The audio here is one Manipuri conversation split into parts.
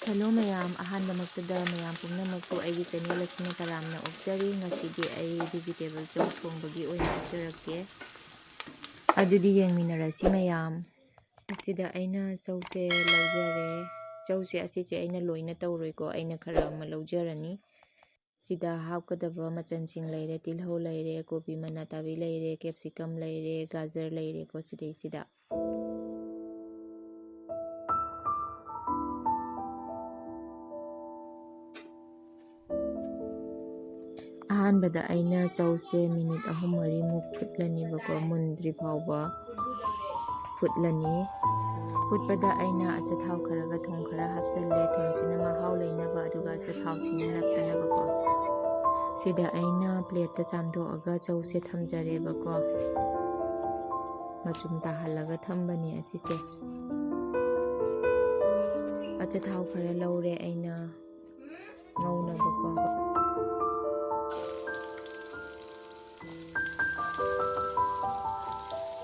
ꯍꯦꯜꯂꯣ ꯃꯌꯥꯝ, ꯑꯍꯥꯟꯕꯃꯛꯇꯗ ꯃꯌꯥꯝ ꯄꯨꯝꯅꯃꯛꯄꯨ ꯑꯩꯒꯤ ꯆꯦꯅꯦꯜ ꯑꯁꯤꯅ ꯇꯔꯥꯝꯅ ꯑꯣꯛꯆꯔꯤ꯫ ꯉꯁꯤꯗꯤ ꯑꯩ ꯚꯦꯖꯤꯇꯦꯕꯜ ꯆꯧ ꯊꯣꯡꯕꯒꯤ ꯑꯣꯏꯅ ꯎꯠꯆꯔꯛꯀꯦ, ꯑꯗꯨꯗꯤ ꯌꯦꯡꯃꯤꯟꯅꯔꯁꯤ ꯃꯌꯥꯝ꯫ ꯑꯁꯤꯗ ꯑꯩꯅ ꯆꯧꯁꯦ ꯂꯧꯖꯔꯦ꯫ ꯆꯧꯁꯦ ꯑꯁꯤꯁꯦ ꯑꯩꯅ ꯂꯣꯏꯅ ꯇꯧꯔꯣꯏꯀꯣ, ꯑꯩꯅ ꯈꯔ ꯑꯃ ꯂꯧꯖꯔꯅꯤ꯫ ꯁꯤꯗ ꯍꯥꯞꯀꯗꯕ ꯃꯆꯜꯁꯤꯡ ꯂꯩꯔꯦ: ꯇꯤꯜꯍꯧ ꯂꯩꯔꯦ, ꯀꯣꯕꯤ ꯃꯅꯥ ꯇꯥꯕꯤ ꯂꯩꯔꯦ, ꯀꯦꯞꯁꯤꯀꯝ ꯂꯩꯔꯦ, ꯒꯥꯖꯔ ꯂꯩꯔꯦꯀꯣ ꯁꯤꯗꯩꯁꯤꯗ꯫ ꯑꯍꯥꯟꯕꯗ ꯑꯩꯅ ꯆꯧꯁꯦ ꯃꯤꯅꯤꯠ 3-4ꯃꯨꯛ ꯐꯨꯠꯂꯅꯤꯕꯀꯣ, ꯃꯨꯟꯗ꯭ꯔꯤ ꯐꯥꯎꯕ ꯐꯨꯠꯂꯅꯤ꯫ ꯐꯨꯠꯄꯗ ꯑꯩꯅ ꯑꯆꯥꯊꯥꯎ ꯈꯔꯒ ꯊꯨꯝ ꯈꯔ ꯍꯥꯞꯆꯜꯂꯦ, ꯊꯨꯝꯁꯤꯅ ꯃꯍꯥꯎ ꯂꯩꯅꯕ ꯑꯗꯨꯒ ꯑꯆꯥꯊꯥꯎꯁꯤꯅ ꯅꯞꯇꯅꯕꯀꯣ꯫ ꯁꯤꯗ ꯑꯩꯅ ꯄ꯭ꯂꯦꯠꯇ ꯆꯥꯝꯊꯣꯛꯑꯒ ꯆꯧꯁꯦ ꯊꯝꯖꯔꯦꯕꯀꯣ, ꯃꯆꯨꯝ ꯇꯥꯍꯜꯂꯒ ꯊꯝꯕꯅꯤ ꯑꯁꯤꯁꯦ꯫ ꯑꯆꯥꯊꯥꯎ ꯈꯔ ꯂꯧꯔꯦ ꯑꯩꯅ ꯉꯧꯅꯕꯀꯣ꯫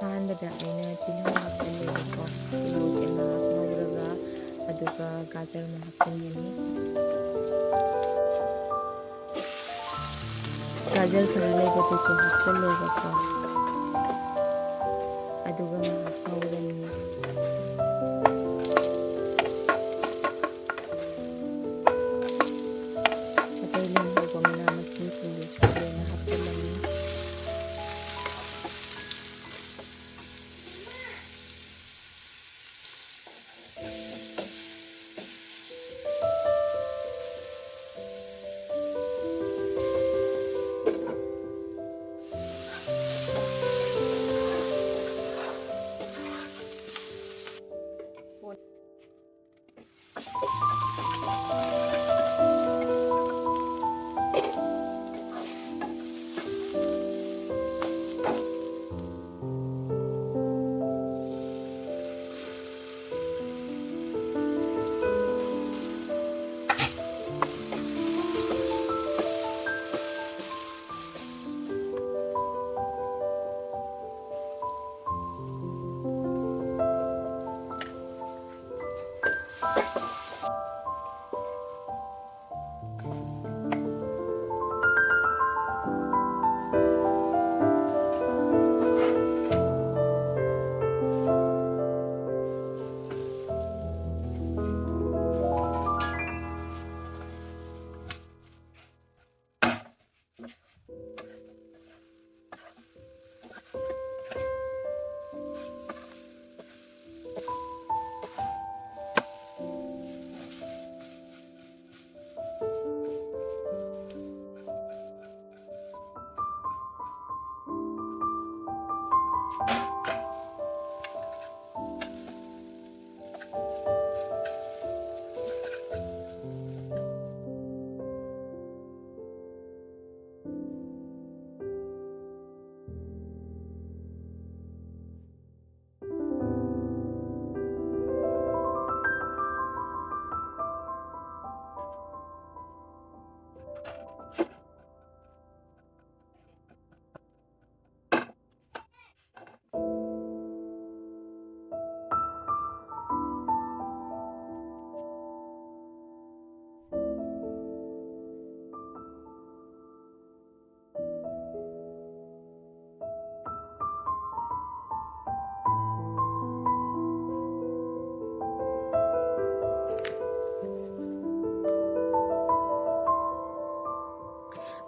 ꯑꯍꯥꯟꯕꯗ ꯑꯩꯅ ꯇꯤꯜꯍꯧ ꯍꯥꯞꯆꯜꯂꯦꯕꯀꯣ, ꯇꯤꯜꯍꯧꯁꯦ ꯉꯥꯏꯍꯥꯛ ꯉꯧꯔꯒ ꯑꯗꯨꯒ ꯒꯥꯖꯔ ꯑꯃꯨꯛ ꯍꯥꯞꯆꯤꯟꯒꯅꯤ꯫ ꯒꯥꯖꯔ ꯈꯔ ꯂꯩꯕꯗꯨꯁꯨ ꯍꯥꯞꯆꯜꯂꯦꯕꯀꯣ, ꯑꯗꯨꯒ ꯉꯥꯏꯍꯥꯛ ꯉꯧꯔꯅꯤ꯫ ꯑꯇꯩ ꯂꯦꯝꯍꯧꯕ ꯃꯅꯥ ꯃꯁꯤꯡꯁꯤꯡꯗꯨꯁꯨ ꯂꯣꯏꯅ ꯍꯥꯞꯆꯜꯂꯅꯤ꯫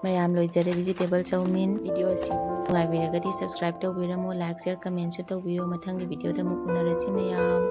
ꯃꯌꯥꯝ ꯂꯣꯏꯖꯔꯦ ꯚꯦꯖꯤꯇꯦꯕꯜ ꯆꯧꯃꯤꯟ꯫ ꯚꯤꯗꯤꯑꯣ ꯑꯁꯤꯕꯨ ꯅꯨꯡꯉꯥꯏꯕꯤꯔꯒꯗꯤ ꯁꯕꯁꯀ꯭ꯔꯥꯏꯕ ꯇꯧꯕꯤꯔꯝꯃꯨ, ꯂꯥꯏꯛ, ꯁꯦꯌꯔ, ꯀꯃꯦꯟꯁꯨ ꯇꯧꯕꯤꯌꯨ꯫ ꯃꯊꯪꯒꯤ ꯚꯤꯗꯤꯑꯣꯗ ꯑꯃꯨꯛ ꯎꯅꯔꯁꯤ ꯃꯌꯥꯝ꯫